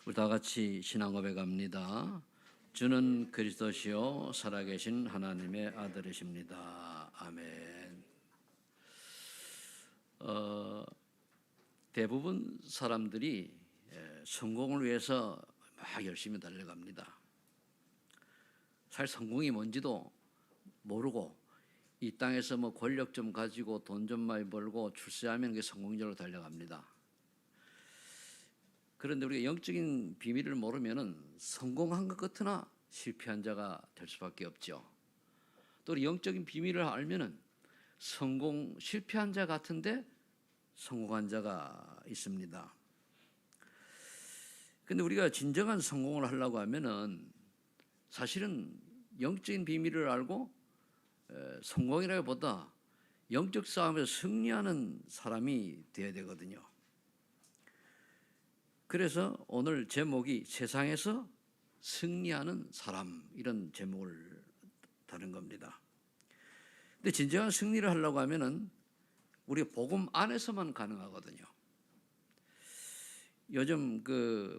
우리 다 같이 신앙 고백합니다. 주는 그리스도시요 살아계신 하나님의 아들이십니다. 아멘. 대부분 사람들이 성공을 위해서 막 열심히 달려갑니다. 사실 성공이 뭔지도 모르고 이 땅에서 뭐 권력 좀 가지고 돈 좀 많이 벌고 출세하면 그게 성공적으로 달려갑니다. 그런데 우리가 영적인 비밀을 모르면은 성공한 것 같으나 실패한 자가 될 수밖에 없죠. 또 우리 영적인 비밀을 알면은 실패한 자 같은데 성공한 자가 있습니다. 근데 우리가 진정한 성공을 하려고 하면은 사실은 영적인 비밀을 알고 성공이라기보다 영적 싸움에서 승리하는 사람이 되어야 되거든요. 그래서 오늘 제목이 세상에서 승리하는 사람, 이런 제목을 다룬 겁니다. 근데 진정한 승리를 하려고 하면은 우리가 복음 안에서만 가능하거든요. 요즘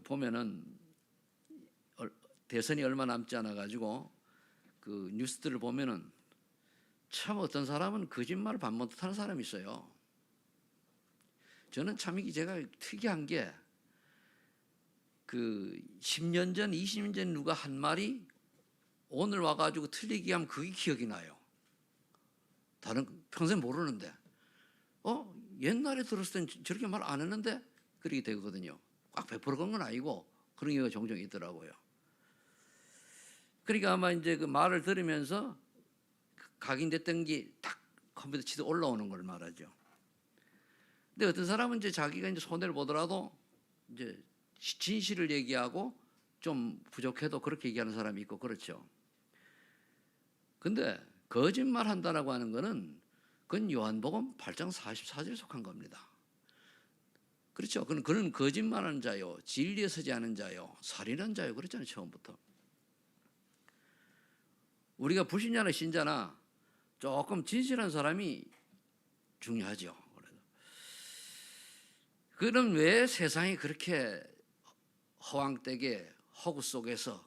보면은 대선이 얼마 남지 않아 가지고 그 뉴스들을 보면은 참 어떤 사람은 거짓말을 밥 못하는 사람이 있어요. 저는 참 이게 제가 특이한 게 10년 전, 20년 전 누가 한 말이 오늘 와가지고 틀리게 하면 그게 기억이 나요. 다른 평생 모르는데 옛날에 들었을 땐 저렇게 말 안 했는데 그렇게 되거든요. 꽉 100% 그런 건 아니고 그런 경우가 종종 있더라고요. 그러니까 아마 이제 그 말을 들으면서 각인됐던 게 딱 컴퓨터 치도 올라오는 걸 말하죠. 근데 어떤 사람은 이제 자기가 이제 손해를 보더라도 이제 진실을 얘기하고 좀 부족해도 그렇게 얘기하는 사람이 있고 그렇죠. 근데 거짓말 한다라고 하는 거는 그건 요한복음 8장 44절에 속한 겁니다. 그렇죠. 그는 거짓말하는 자요, 진리에 서지 않은 자요, 살인한 자요, 그랬잖아요, 처음부터. 우리가 불신자나 신자나 조금 진실한 사람이 중요하죠. 그럼 왜 세상이 그렇게 허황되게 허구 속에서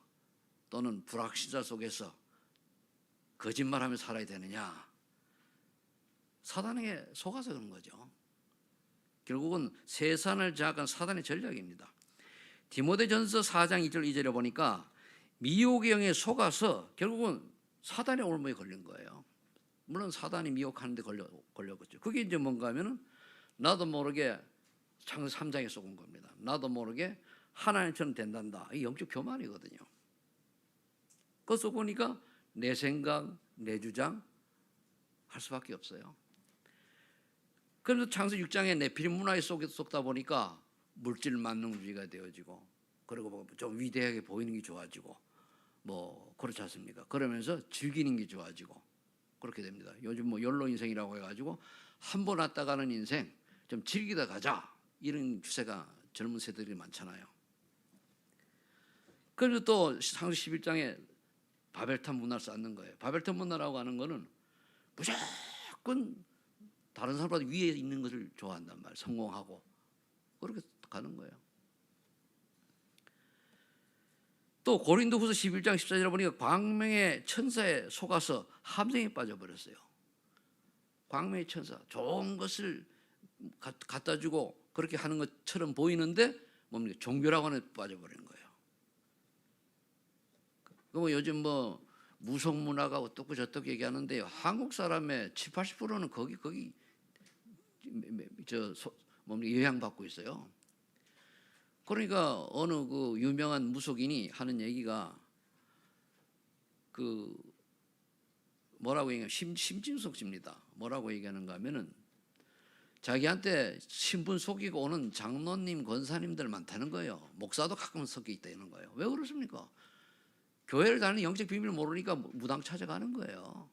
또는 불확실자 속에서 거짓말하며 살아야 되느냐? 사단에게 속아서 그런 거죠. 결국은 세상을 장악한 사단의 전략입니다. 디모데전서 4장 1절 2절에 보니까 미혹의 영에 속아서 결국은 사단의 올무에 걸린 거예요. 물론 사단이 미혹하는데 걸렸겠죠. 그게 이제 뭔가 하면은 나도 모르게 창세기 3장에 속은 겁니다. 나도 모르게 하나님처럼 된단다. 이 영적 교만이거든요. 그래서 보니까 내 생각, 내 주장 할 수밖에 없어요. 그래서 창세기 6장에 네피림 문화에 속다 보니까 물질 만능주의가 되어지고, 그리고 좀 위대하게 보이는 게 좋아지고, 뭐 그렇지 않습니까? 그러면서 즐기는 게 좋아지고 그렇게 됩니다. 요즘 뭐 욜로 인생이라고 해가지고 한 번 왔다 가는 인생 좀 즐기다 가자, 이런 추세가 젊은 세대들이 많잖아요. 그래서 또 창세기 11장에 바벨탑 문화를 쌓는 거예요. 바벨탑 문화라고 하는 거는 무조건 다른 사람보다 위에 있는 것을 좋아한단 말이에요. 성공하고 그렇게 가는 거예요. 또 고린도후서 11장 14절에 보니까 광명의 천사에 속아서 함정에 빠져버렸어요. 광명의 천사, 좋은 것을 갖다 주고 그렇게 하는 것처럼 보이는데 뭡니까? 종교라고 하는 데 빠져버리는 거예요. 그리고 요즘 뭐 무속 문화가 어떻고 저떻고 얘기하는데요, 한국 사람의 70, 80%는 거기 영향받고 있어요. 그러니까 어느 그 유명한 무속인이 하는 얘기가 뭐라고 얘기하면 심진석 씨입니다. 뭐라고 얘기하는가 하면은 자기한테 신분 속이고 오는 장로님, 권사님들 많다는 거예요. 목사도 가끔 섞여 있다는 거예요. 왜 그렇습니까? 교회를 다니는 영적 비밀을 모르니까 무당 찾아가는 거예요.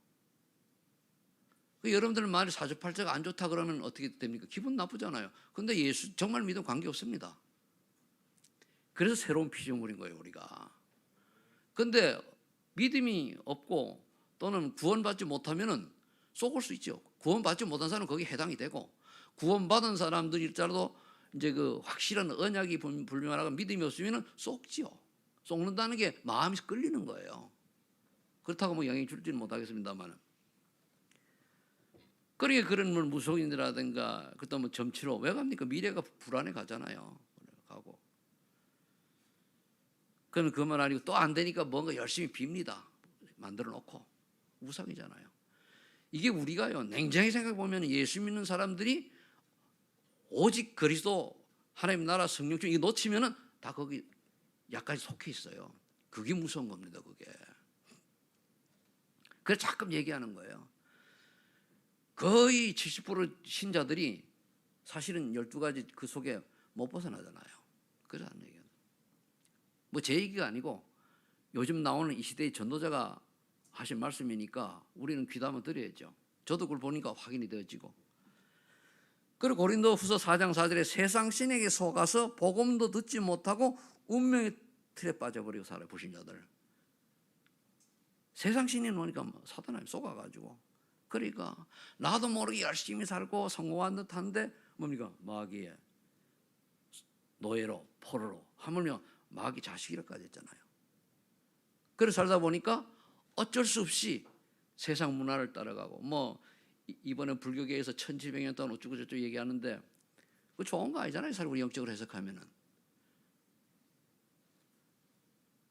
여러분들 말이 사주팔자가 안 좋다 그러면 어떻게 됩니까? 기분 나쁘잖아요. 근데 예수 정말 믿으면 관계없습니다. 그래서 새로운 피조물인 거예요, 우리가. 근데 믿음이 없고 또는 구원받지 못하면은 속을 수 있죠. 구원받지 못한 사람은 거기에 해당이 되고, 구원받은 사람들일지라도 이제 그 확실한 언약이 불명하고 믿음이 없으면 속지요. 속는다는 게 마음이 끌리는 거예요. 그렇다고 뭐 영향이 줄지는 못하겠습니다만. 그러니까 그런 뭐 무속인이라든가 그또 뭐 점치러 왜 갑니까? 미래가 불안해 가잖아요. 가고. 그러면 그만 아니고 또 안 되니까 뭔가 열심히 빕니다. 만들어 놓고 우상이잖아요. 이게 우리가요 냉정히 생각해 보면 예수 믿는 사람들이 오직 그리스도 하나님 나라 성령 중 이거 놓치면은 다 거기 약간 속해 있어요. 그게 무서운 겁니다. 그게. 그래서 자꾸 얘기하는 거예요. 거의 70% 신자들이 사실은 12가지 그 속에 못 벗어나잖아요. 그래서 하는 얘기예요. 뭐 제 얘기가 아니고 요즘 나오는 이 시대의 전도자가 하신 말씀이니까 우리는 귀담아 들어야죠. 저도 그걸 보니까 확인이 되어지고. 그리고 고린도후서 4장 4절에 세상 신에게 속아서 복음도 듣지 못하고 운명의 틀에 빠져버리고 살아요. 불신자들. 세상 신이 노니까 사탄에 속아가지고. 그러니까 나도 모르게 열심히 살고 성공한 듯한데 뭡니까? 마귀의 노예로 포로로 하물며 마귀 자식이라까지 했잖아요. 그래서 살다 보니까 어쩔 수 없이 세상 문화를 따라가고 뭐 이번에 불교계에서 1700년 동안 어쩌고 저쩌고 얘기하는데 그거 좋은 거 아니잖아요. 사실 우리 영적으로 해석하면은.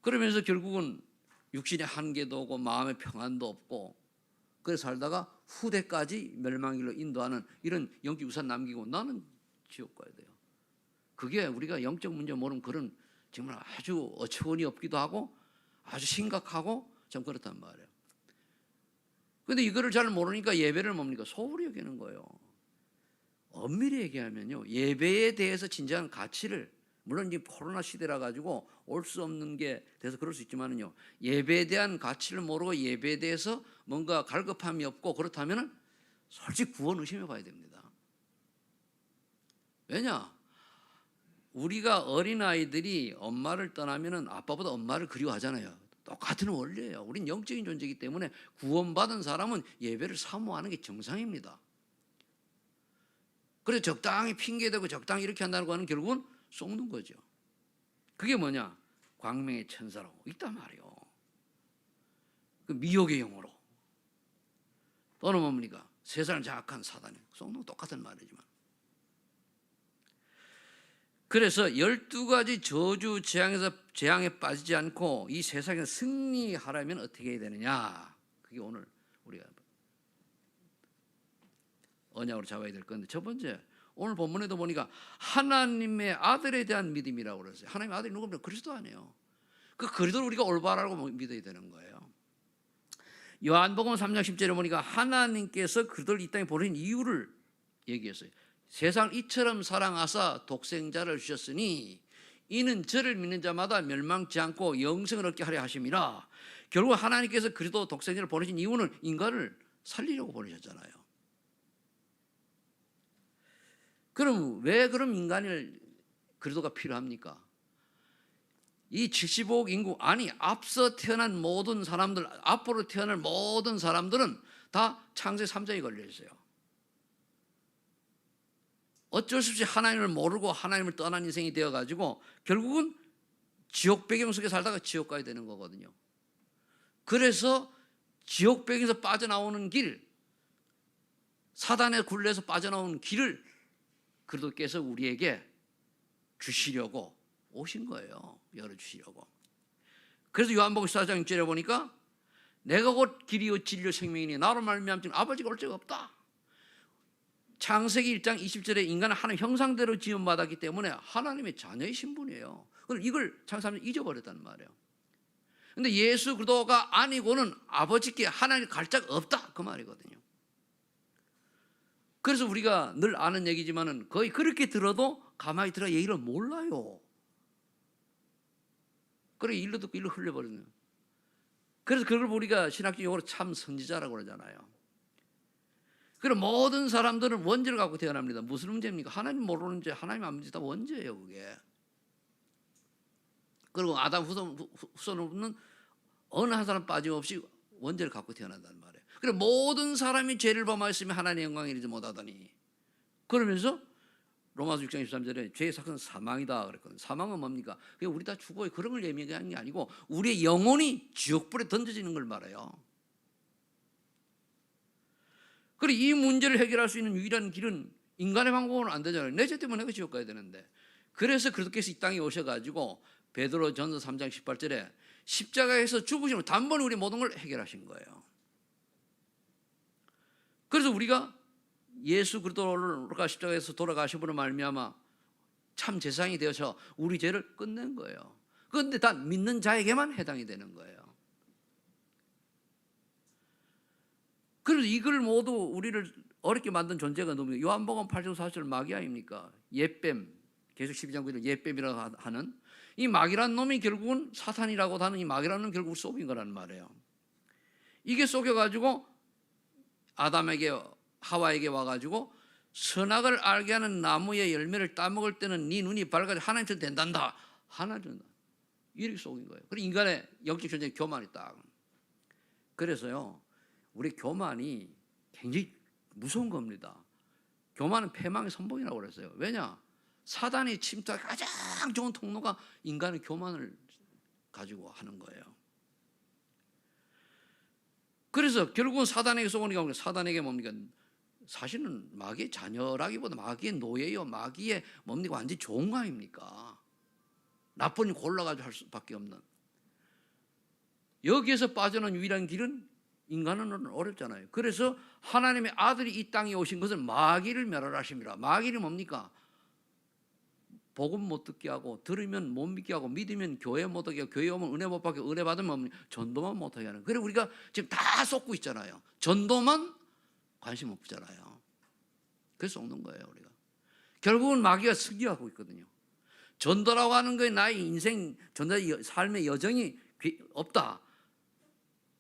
그러면서 결국은 육신의 한계도 오고 마음의 평안도 없고 그래서 살다가 후대까지 멸망길로 인도하는 이런 영적 유산 남기고 나는 지옥 가야 돼요. 그게 우리가 영적 문제 모르면 그런 정말 아주 어처구니 없기도 하고 아주 심각하고 참 그렇단 말이에요. 그런데 이거를 잘 모르니까 예배를 뭡니까? 소홀히 여기는 거예요. 엄밀히 얘기하면요. 예배에 대해서 진정한 가치를 물론 이제 코로나 시대라 가지고 올 수 없는 게 돼서 그럴 수 있지만은요. 예배에 대한 가치를 모르고 예배에 대해서 뭔가 갈급함이 없고 그렇다면은 솔직히 구원 의심해 봐야 됩니다. 왜냐? 우리가 어린아이들이 엄마를 떠나면은 아빠보다 엄마를 그리워하잖아요. 똑같은 원리예요. 우린 영적인 존재이기 때문에 구원받은 사람은 예배를 사모하는 게 정상입니다. 그래서 적당히 핑계대고 적당히 이렇게 한다는 거는 결국은 속는 거죠. 그게 뭐냐? 광명의 천사라고 있단 말이에요. 그 미혹의 영으로 또는 뭡니까? 세상을 장악한 사단이 속는 건 똑같은 말이지만 그래서 12가지 저주 재앙에 빠지지 않고 이 세상에 승리하려면 어떻게 해야 되느냐? 그게 오늘 우리가 언약으로 잡아야 될 건데 첫 번째 오늘 본문에도 보니까 하나님의 아들에 대한 믿음이라고 그랬어요. 하나님의 아들이 누굽니까? 그리스도 아니에요. 그 그리스도를 우리가 올바라고 믿어야 되는 거예요. 요한복음 3장 10절에 보니까 하나님께서 그들을 이 땅에 보내신 이유를 얘기했어요. 세상을 이처럼 사랑하사 독생자를 주셨으니 이는 저를 믿는 자마다 멸망치 않고 영생을 얻게 하려 하심이라. 결국 하나님께서 그리스도 독생자를 보내신 이유는 인간을 살리려고 보내셨잖아요. 그럼 왜 그럼 인간을 그리스도가 필요합니까? 이 75억 인구 아니 앞서 태어난 모든 사람들 앞으로 태어날 모든 사람들은 다 창세 3장에 걸려 있어요. 어쩔 수 없이 하나님을 모르고 하나님을 떠난 인생이 되어가지고 결국은 지옥 배경 속에 살다가 지옥 가야 되는 거거든요. 그래서 지옥 배경에서 빠져나오는 길 사단의 굴레에서 빠져나오는 길을 그리스도께서 우리에게 주시려고 오신 거예요. 열어주시려고. 그래서 요한복음 14장 6절에 보니까 내가 곧 길이요 진리요 생명이니 나로 말미암지 아버지가 올 자가 없다. 창세기 1장 20절에 인간은 하나님 형상대로 지음받았기 때문에 하나님의 자녀의 신분이에요. 이걸 창세하면 잊어버렸다는 말이에요. 근데 예수 그리스도가 아니고는 아버지께 하나님 갈 자가 없다 그 말이거든요. 그래서 우리가 늘 아는 얘기지만은 거의 그렇게 들어도 가만히 들어 얘기를 몰라요. 그래 일로 듣고 일로 흘려버리는. 그래서 그걸 우리가 신학적 용어로 참 선지자라고 그러잖아요. 그럼 모든 사람들은 원죄를 갖고 태어납니다. 무슨 문제입니까? 하나님 모르는 죄, 하나님 안 믿는 죄 다 원죄예요, 그게. 그리고 아담 후손은 어느 한 사람 빠짐없이 원죄를 갖고 태어난단 말이에요. 그래 모든 사람이 죄를 범하였으면 하나님의 영광을 이루지 못하더니 그러면서 로마서 6장 23절에 죄의 삭은 사망이다 그랬거든요. 사망은 뭡니까? 그냥 우리 다 죽어요. 그런 걸 예미하는 게 아니고 우리의 영혼이 지옥불에 던져지는 걸 말해요. 그리고 이 문제를 해결할 수 있는 유일한 길은 인간의 방법은 안 되잖아요. 내 죄 때문에 내가 지옥 가야 되는데. 그래서 그리스도께서 이 땅에 오셔가지고 베드로전서 3장 18절에 십자가에서 죽으심으로 단번에 우리 모든 걸 해결하신 거예요. 그래서 우리가 예수 그리스도가 십자가에서 돌아가심으로 말미암아 참 제사장이 되어서 우리 죄를 끝낸 거예요. 그런데 다 믿는 자에게만 해당이 되는 거예요. 그래서 이걸 모두 우리를 어렵게 만든 존재가 누구예요? 요한복음 8장 4절 마귀 아닙니까? 옛뱀, 계속 12장 9절 옛뱀이라고 하는 이 마귀라는 놈이 결국은 사탄이라고 하는 이 마귀라는 놈이 결국 속인 거란 말이에요. 이게 속여가지고 아담에게 하와에게 와가지고 선악을 알게 하는 나무의 열매를 따먹을 때는 네 눈이 밝아져 하나님처럼 된단다. 하나님 이렇게 속인 거예요. 그리고 인간의 영적 존재의 교만이 딱. 그래서요 우리 교만이 굉장히 무서운 겁니다. 교만은 패망의 선봉이라고 그랬어요. 왜냐? 사단이 침투할 가장 좋은 통로가 인간의 교만을 가지고 하는 거예요. 그래서 결국은 사단에게 속으니까 사단에게 뭡니까? 사실은 마귀의 자녀라기보다 마귀의 노예요. 마귀의 뭡니까? 완전히 종아입니까? 나쁜 일 골라가지고 할 수밖에 없는. 여기에서 빠져나온 유일한 길은 인간은 어렵잖아요. 그래서 하나님의 아들이 이 땅에 오신 것은 마귀를 멸하심이라. 마귀는 뭡니까? 복음 못 듣게 하고 들으면 못 믿게 하고 믿으면 교회 못 하게 하고 교회 오면 은혜 못 받게 은혜 받으면 전도만 못 하게 하는. 그래서 우리가 지금 다 쏟고 있잖아요. 전도만 관심 없잖아요. 그래서 쏟는 거예요 우리가. 결국은 마귀가 승리하고 있거든요. 전도라고 하는 거에 나의 인생 전도의 삶의 여정이 없다.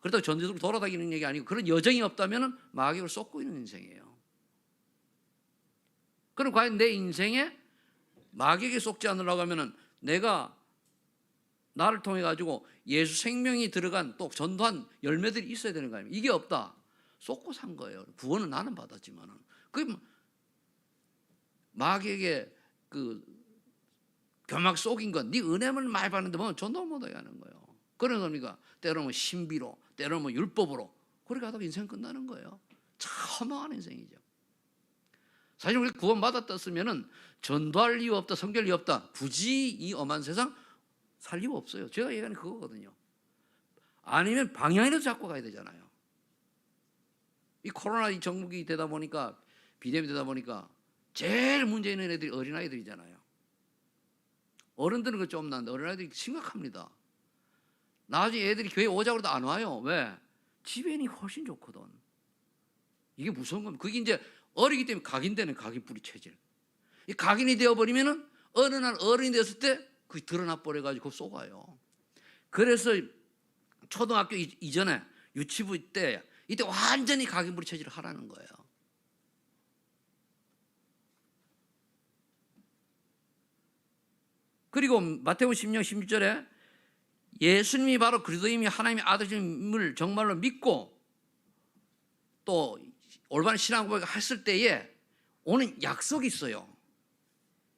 그렇다고 전도적으로 돌아다니는 얘기 아니고 그런 여정이 없다면 마귀를 쏟고 있는 인생이에요. 그럼 과연 내 인생에 마귀에게 속지 않으려고 하면은 내가 나를 통해 가지고 예수 생명이 들어간 또 전도한 열매들이 있어야 되는 거 아닙니까? 이게 없다. 쏟고 산 거예요. 구원은 나는 받았지만은. 그 마귀에게 그 교막 속인 건 네 은혜만 많이 받는데 뭐 전도 못하게 하는 거예요. 그런 겁니까? 때로는 신비로, 때로는 율법으로 그렇게 하다가 인생 끝나는 거예요. 참 허망한 인생이죠. 사실 우리 구원 받았다으면은 전도할 이유 없다, 성결 이유 없다. 굳이 이 엄한 세상 살 이유 없어요. 제가 얘기하는 그거거든요. 아니면 방향이라도 잡고 가야 되잖아요. 이 코로나 이 정국이 되다 보니까 비대면 되다 보니까 제일 문제 있는 애들이 어린아이들이잖아요. 어른들은 그 좀 나는데 어린아이들이 심각합니다. 나중에 애들이 교회 오자고 해도 안 와요. 왜? 집에 있는 게 훨씬 좋거든. 이게 무서운 겁니다. 그게 이제 어리기 때문에 각인되는 각인뿌리 체질. 이 각인이 되어버리면은 어느 날 어른이 됐을 때 그게 드러나 버려가지고 쏘가요. 그래서 초등학교 이전에 유치부 때 이때 완전히 각인뿌리 체질을 하라는 거예요. 그리고 마태복음 10장 16절에 예수님이 바로 그리스도임이 하나님의 아들임을 정말로 믿고 또 올바른 신앙 고백을 했을 때에 오는 약속이 있어요.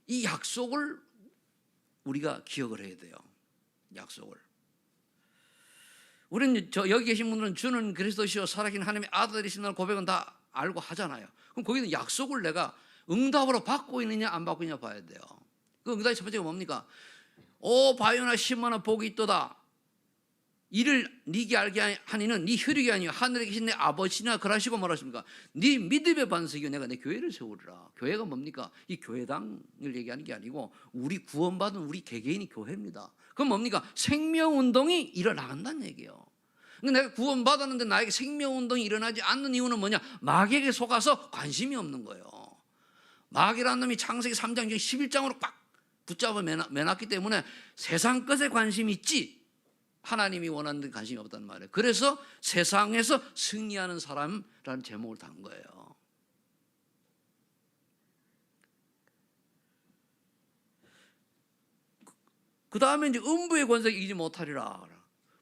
이 약속을 우리가 기억을 해야 돼요. 약속을. 우리는 여기 계신 분들은 주는 그리스도시요 살아계신 하나님의 아들이신다는 고백은 다 알고 하잖아요. 그럼 거기는 약속을 내가 응답으로 받고 있느냐 안 받고 있느냐 봐야 돼요. 그 응답의 첫 번째가 뭡니까? 오 바요나 시몬아 복이 있도다. 이를 네게 알게 하니는 네 혈육이 아니요 하늘에 계신 내 아버지나 그러시고 뭐라십니까? 네 믿음의 반석이요 내가 내 교회를 세우리라. 교회가 뭡니까? 이 교회당을 얘기하는 게 아니고 우리 구원받은 우리 개개인이 교회입니다. 그럼 뭡니까? 생명운동이 일어나간다는 얘기예요. 내가 구원받았는데 나에게 생명운동이 일어나지 않는 이유는 뭐냐? 마귀에게 속아서 관심이 없는 거예요. 마귀라는 놈이 창세기 3장 11장으로 꽉 붙잡아 매놨기 때문에 세상 것에 관심이 있지 하나님이 원하는 데 관심이 없다는 말이에요. 그래서 세상에서 승리하는 사람이라는 제목을 단 거예요. 그 다음에 이제 음부의 권세가 이기지 못하리라.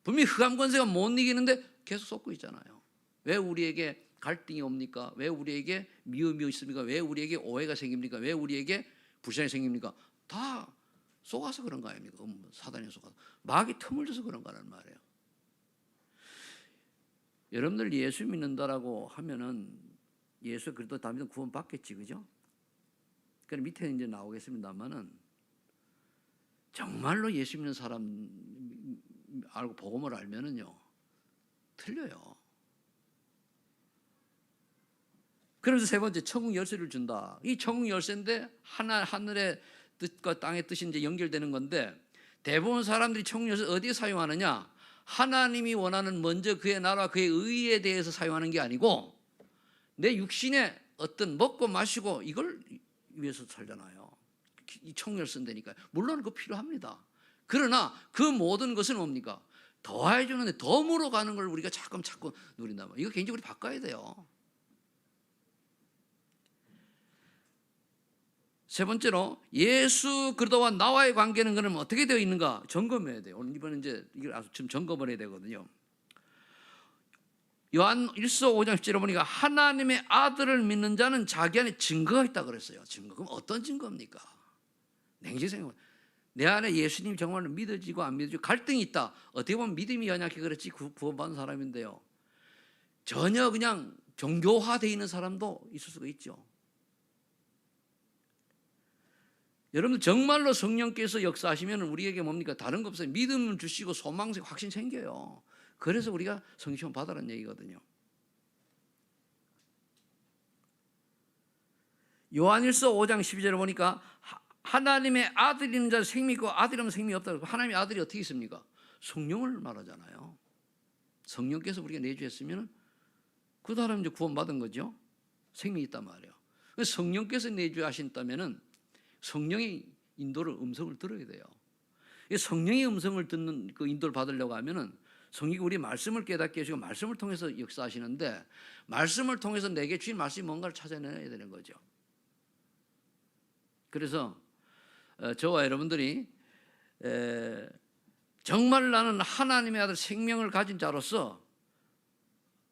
분명히 흑암 권세가 못 이기는데 계속 쏟고 있잖아요. 왜 우리에게 갈등이 옵니까? 왜 우리에게 미움이 있습니까? 왜 우리에게 오해가 생깁니까? 왜 우리에게 불신앙이 생깁니까? 다 속아서 그런 거 아닙니까? 사단이 속아서 마귀 틈을 줘서 그런 거란 말이에요. 여러분들 예수 믿는다라고 하면은 예수 그래도 다 믿으면 구원 받겠지, 그죠? 그럼 밑에 이제 나오겠습니다만은 정말로 예수 믿는 사람 알고 복음을 알면은요 틀려요. 그래서 세 번째 천국 열쇠를 준다. 이 천국 열쇠인데 하늘의 뜻과 땅의 뜻이 이제 연결되는 건데 대부분 사람들이 천국 열쇠 어디에 사용하느냐? 하나님이 원하는 먼저 그의 나라와 그의 의에 대해서 사용하는 게 아니고 내 육신에 어떤 먹고 마시고 이걸 위해서 살잖아요. 이 천국 열쇠인데니까요. 물론 그거 필요합니다. 그러나 그 모든 것은 뭡니까? 더해 주는데 덤으로 가는 걸 우리가 자꾸 누린단 말이에요. 이거 개인적으로 바꿔야 돼요. 세 번째로 예수 그리스도와 나와의 관계는 그러면 어떻게 되어 있는가 점검해야 돼요. 오늘 이번에 이제 이걸 지금 점검을 해야 되거든요. 요한 1서 5장 10절에 보니까 하나님의 아들을 믿는 자는 자기 안에 증거가 있다 그랬어요. 증거. 그럼 어떤 증거입니까? 냉정히 생각해. 내 안에 예수님이 정말로 믿어지고 안 믿어지고 갈등이 있다. 어떻게 보면 믿음이 연약해 그렇지 구원받은 사람인데요. 전혀 그냥 종교화되어 있는 사람도 있을 수가 있죠. 여러분 정말로 성령께서 역사하시면 우리에게 뭡니까? 다른 거 없어요. 믿음을 주시고 소망, 확신 생겨요. 그래서 우리가 성령 받으라는 얘기거든요. 요한일서 5장 12절에 보니까 하나님의 아들이 있는 자는 생명이 있고 아들이 없는 생명이 없다고. 하나님의 아들이 어떻게 있습니까? 성령을 말하잖아요. 성령께서 우리가 내주했으면 그 사람 이제 구원받은 거죠. 생명이 있단 말이에요. 성령께서 내주하신다면은 성령의 인도를 음성을 들어야 돼요. 성령의 음성을 듣는 그 인도를 받으려고 하면은 성령이 우리 말씀을 깨닫게 해주고 말씀을 통해서 역사하시는데 말씀을 통해서 내게 주신 말씀이 뭔가를 찾아내야 되는 거죠. 그래서 저와 여러분들이 정말 나는 하나님의 아들 생명을 가진 자로서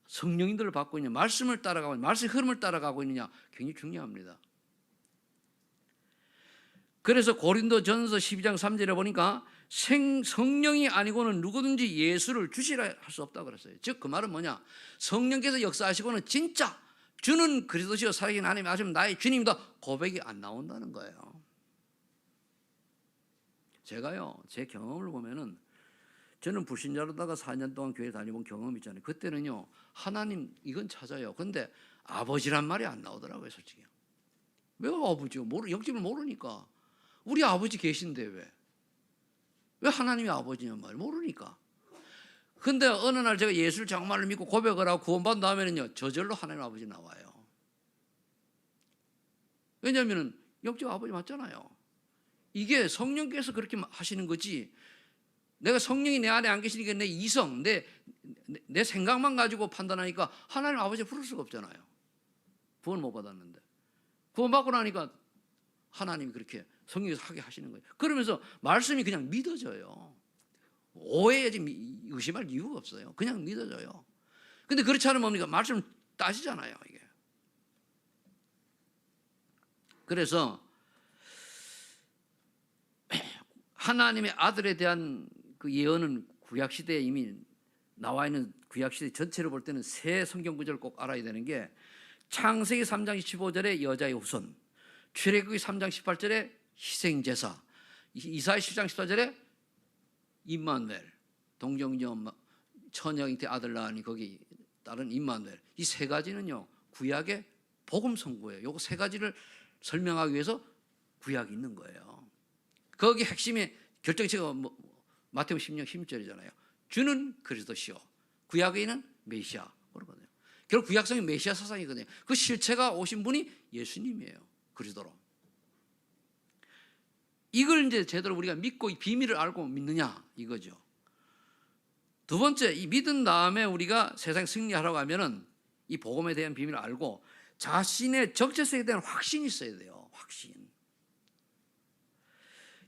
성령인들을 받고 있느냐, 말씀을 따라가고 있느냐, 말씀의 흐름을 따라가고 있느냐 굉장히 중요합니다. 그래서 고린도전서 12장 3절에 보니까 성령이 아니고는 누구든지 예수를 주시라 할 수 없다고 그랬어요. 즉 그 말은 뭐냐? 성령께서 역사하시고는 진짜 주는 그리스도시요 살아계신 하나님 아시면 나의 주님이다 고백이 안 나온다는 거예요. 제가요 제 경험을 보면은 저는 불신자로다가 4년 동안 교회 다녀본 경험이 있잖아요. 그때는요 하나님 이건 찾아요. 근데 아버지란 말이 안 나오더라고요. 솔직히. 왜 아버지요? 영집을 모르니까. 우리 아버지 계신데 왜 하나님이 아버지냐 말 모르니까. 근데 어느 날 제가 예수를 정말로 믿고 고백을 하고 구원받은 다음에는요 저절로 하나님 아버지 나와요. 왜냐하면 영적 아버지 맞잖아요. 이게 성령께서 그렇게 하시는 거지. 내가 성령이 내 안에 안 계시니까 내 이성, 내 생각만 가지고 판단하니까 하나님 아버지 부를 수가 없잖아요. 구원 못 받았는데. 구원 받고 나니까 하나님이 그렇게 성령에서 하게 하시는 거예요. 그러면서 말씀이 그냥 믿어져요. 오해하지 의심할 이유가 없어요. 그냥 믿어져요. 근데 그렇지 않으면 뭡니까? 말씀 따지잖아요. 이게. 그래서 하나님의 아들에 대한 그 예언은 구약시대에 이미 나와 있는 구약시대 전체를 볼 때는 새 성경 구절을 꼭 알아야 되는 게 창세기 3장 15절에 여자의 후손, 출애굽기 3장 18절에 희생제사, 이사야 10장 14절에 임마누엘, 동정녀 처녀 잉태 아들 낳으니 거기 따른 임마누엘. 이 세 가지는요 구약의 복음 선고예요. 요거 세 가지를 설명하기 위해서 구약이 있는 거예요. 거기 핵심의 결정체가 마태복음 16장 16절이잖아요. 주는 그리스도시요 구약에는 메시아 그러거든요. 결국 구약성이 메시아 사상이거든요. 그 실체가 오신 분이 예수님이에요. 그리스도로. 이걸 이제 제대로 우리가 믿고 이 비밀을 알고 믿느냐 이거죠. 두 번째, 이 믿은 다음에 우리가 세상 승리하라고 하면은 이 복음에 대한 비밀을 알고 자신의 적재성에 대한 확신이 있어야 돼요. 확신.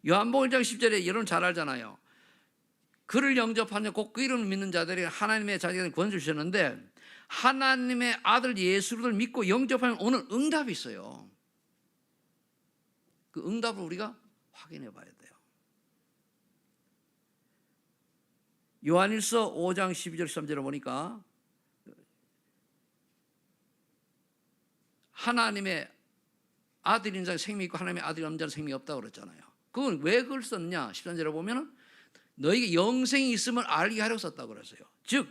요한복음 1장 10절에 여러분 잘 알잖아요. 그를 영접하며 곧 그 이름을 믿는 자들이 하나님의 자녀에게 권세를 주셨는데 하나님의 아들 예수를 믿고 영접하면 오는 응답이 있어요. 그 응답을 우리가 확인해 봐야 돼요. 요한일서 5장 12절 13절을 보니까 하나님의 아들인 자는 생명이 있고 하나님의 아들이 없는 자는 생명이 없다고 그랬잖아요. 그건 왜 그걸 썼냐? 13절에 보면은 너에게 영생이 있음을 알게 하려고 썼다고 그랬어요. 즉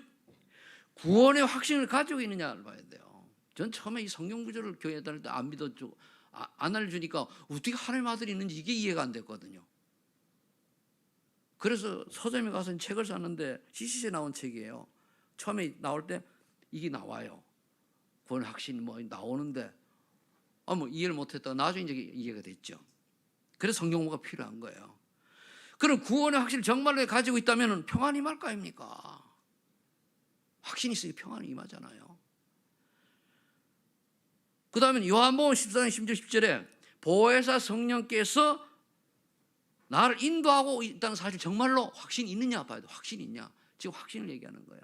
구원의 확신을 가지고 있느냐를 봐야 돼요. 전 처음에 이 성경 구절을 교회에 다닐 때 안 믿어주고 안 알려주니까 어떻게 하나님의 아들이 있는지 이게 이해가 안 됐거든요. 그래서 서점에 가서 책을 샀는데 CCC에 나온 책이에요. 처음에 나올 때 이게 나와요. 구원 확신 뭐 나오는데 뭐 이해를 못했다가 나중에 이제 이해가 됐죠. 그래서 성경 공부가 필요한 거예요. 그럼 구원의 확신을 정말로 가지고 있다면 평안이 임할 거 아닙니까? 확신이 있으니 평안이 임하잖아요. 그 다음에 요한복음 14장 10절에 보혜사 성령께서 나를 인도하고 있다는 사실 정말로 확신이 있느냐 봐야 돼. 확신이 있냐. 지금 확신을 얘기하는 거예요.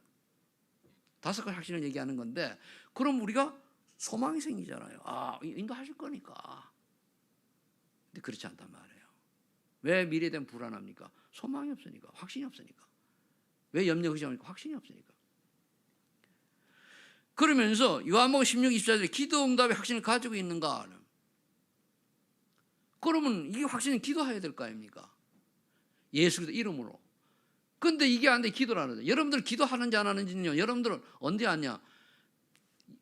5가지 확신을 얘기하는 건데 그럼 우리가 소망이 생기잖아요. 인도하실 거니까. 근데 그렇지 않단 말이에요. 왜 미래에 대한 불안합니까? 소망이 없으니까. 확신이 없으니까. 왜 염려 걱정합니까? 확신이 없으니까. 그러면서 요한복음 16, 24절에 기도 응답의 확신을 가지고 있는가? 그러면 이 확신은 기도해야 될 거 아닙니까? 예수 그리스도 이름으로. 근데 이게 안 돼. 기도를 안 하죠. 여러분들 기도하는지 안 하는지는요. 여러분들은 언제 하냐?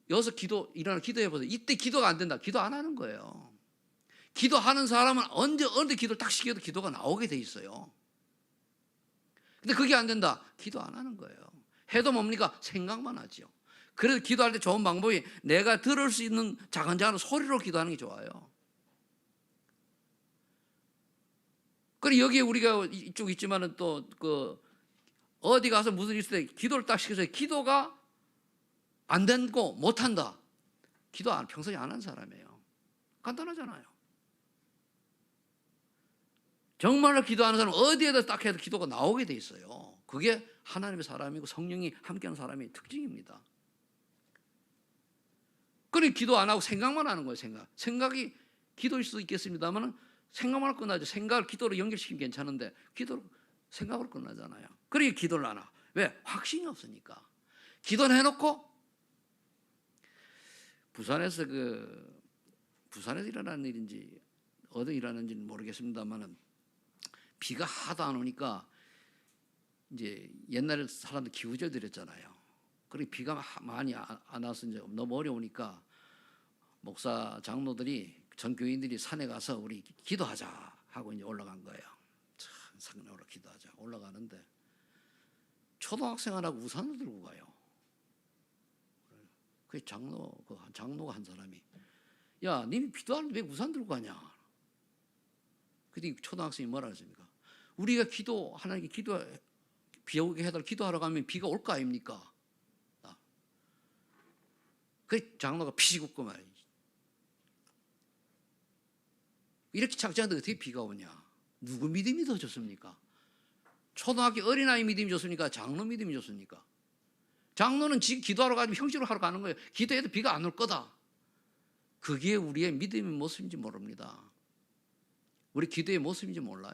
여기서 일어나 기도해 보세요. 이때 기도가 안 된다. 기도 안 하는 거예요. 기도하는 사람은 언제 기도를 딱 시켜도 기도가 나오게 돼 있어요. 근데 그게 안 된다. 기도 안 하는 거예요. 해도 뭡니까? 생각만 하죠. 그래서 기도할 때 좋은 방법이 내가 들을 수 있는 작은 소리로 기도하는 게 좋아요. 그리고 여기에 우리가 이쪽 있지만은 또 어디 가서 무슨 일 있을 때 기도를 딱 시켜서 기도가 안 되고 못 한다. 기도 평소에 안 한 사람이에요. 간단하잖아요. 정말로 기도하는 사람은 어디에다 딱 해도 기도가 나오게 돼 있어요. 그게 하나님의 사람이고 성령이 함께하는 사람의 특징입니다. 그러니 기도 안 하고 생각만 하는 거예요. 생각이 기도일 수도 있겠습니다만 생각만 하고 끝나죠. 생각을 기도로 연결시키면 괜찮은데 기도로 생각으로 끝나잖아요. 그러니까 기도를 안 하고. 왜? 확신이 없으니까. 기도는 해놓고 부산에서 일어나는 일인지 어디 일어나는지는 모르겠습니다만은 비가 하도 안 오니까 이제 옛날에 사람들 기우제 드렸잖아요. 그리고 비가 많이 안 와서 이제 너무 어려우니까 목사 장로들이 전 교인들이 산에 가서 우리 기도하자 하고 이제 올라간 거예요. 참 산에 올라 기도하자 올라가는데 초등학생 하나가 우산을 들고 가요. 그 장로가 한 사람이 야, 님이 기도하는데 왜 우산 들고 가냐? 그때 초등학생이 뭐라 했습니까? 우리가 하나님께 비 오게 해달라 기도하러 가면 비가 올 거 아닙니까? 그 장로가 피시고 말이지. 이렇게 착지하는데 어떻게 비가 오냐? 누구 믿음이 더 좋습니까? 초등학교 어린아이 믿음이 좋습니까? 장로 믿음이 좋습니까? 장로는 지금 기도하러 가면 형식으로 하러 가는 거예요. 기도해도 비가 안 올 거다. 그게 우리의 믿음의 모습인지 모릅니다. 우리 기도의 모습인지 몰라요.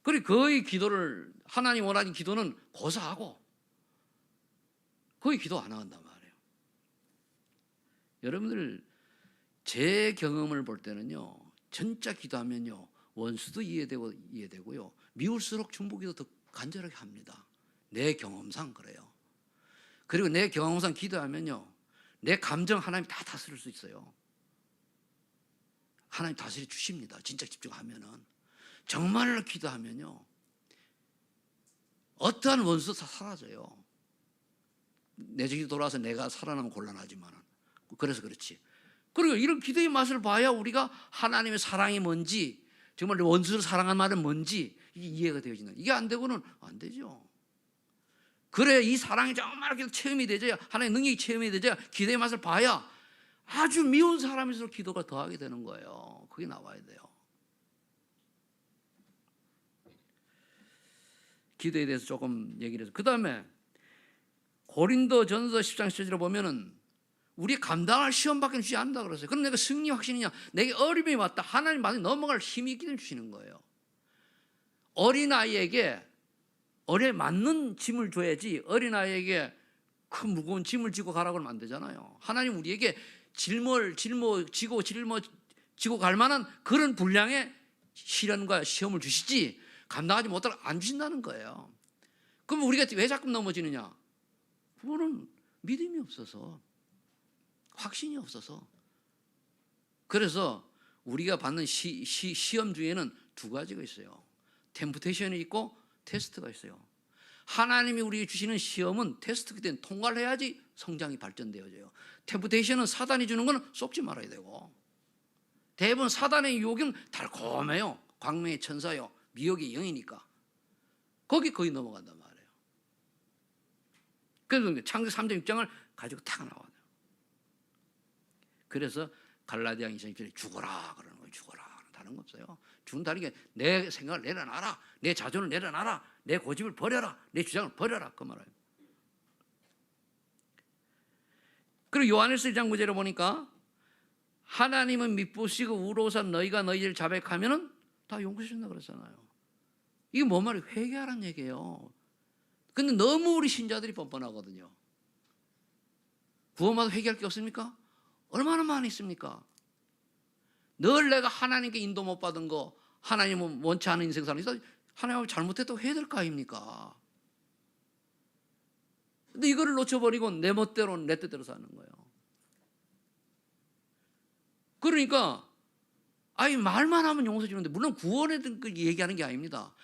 그리고 거의 기도를 하나님 원하는 기도는 고사하고 거의 기도 안 한단 말이에요. 여러분들 제 경험을 볼 때는요. 진짜 기도하면요. 원수도 이해되고요. 미울수록 중보기도 더 간절하게 합니다. 내 경험상 그래요. 그리고 내 경험상 기도하면요. 내 감정 하나님 다 다스릴 수 있어요. 하나님 다스려 주십니다. 진짜 집중하면은. 정말로 기도하면요. 어떠한 원수도 다 사라져요. 내 적이 돌아와서 내가 살아나면 곤란하지만 그래서 그렇지. 그리고 이런 기도의 맛을 봐야 우리가 하나님의 사랑이 뭔지 정말 원수를 사랑하는 말은 뭔지 이게 이해가 되어지는. 이게 안 되고는 안 되죠. 그래 이 사랑이 정말 체험이 되져야 하나님의 능력이 체험이 되져야 기도의 맛을 봐야 아주 미운 사람일수록 기도가 더하게 되는 거예요. 그게 나와야 돼요. 기도에 대해서 조금 얘기를 해서 그 다음에 고린도전서 10장 17절에 보면은 우리 감당할 시험밖에 주지 않는다 그랬어요. 그럼 내가 승리 확신이냐? 내게 어려움이 왔다. 하나님 만에 넘어갈 힘이 있기 때문에 주시는 거예요. 어린아이에게 어려에 맞는 짐을 줘야지 어린아이에게 큰 무거운 짐을 지고 가라고 하면 안 되잖아요. 하나님 우리에게 짊어지고 갈 만한 그런 분량의 시련과 시험을 주시지 감당하지 못하면 안 주신다는 거예요. 그럼 우리가 왜 자꾸 넘어지느냐? 그거는 믿음이 없어서, 확신이 없어서. 그래서 우리가 받는 시험 중에는 두 가지가 있어요. 템프테이션이 있고 테스트가 있어요. 하나님이 우리에게 주시는 시험은 테스트기 때문에 통과를 해야지 성장이 발전되어져요. 템프테이션은 사단이 주는 거는 쏙지 말아야 되고, 대부분 사단의 유혹은 달콤해요. 광명의 천사요, 미혹의 영이니까 거기 거의 넘어간단 말이에요. 그래서 창세기 3장 6장을 가지고 탁 나와요. 그래서 갈라디아 2장 1절에 죽어라 그러는 거예요. 죽어라. 다른 거 없어요. 죽는다는 게 내 생각을 내려놔라, 내 자존을 내려놔라, 내 고집을 버려라, 내 주장을 버려라, 그 말이에요. 그리고 요한일서 1장 9절에 보니까 하나님은 미쁘시고 우로서 너희가 너희를 자백하면은 다 용서해 준다 그랬잖아요. 이게 뭔 말이에요? 회개하라는 얘기예요. 근데 너무 우리 신자들이 뻔뻔하거든요. 구원받아 회개할 게 없습니까? 얼마나 많이 있습니까? 늘 내가 하나님께 인도 못 받은 거, 하나님은 원치 않은 인생 사는 거, 하나님을 잘못했다고 해야 될 거 아닙니까? 근데 이거를 놓쳐버리고 내 멋대로 내 뜻대로 사는 거예요. 그러니까 말만 하면 용서해 주는데, 물론 구원에 대한 얘기하는 게 아닙니다.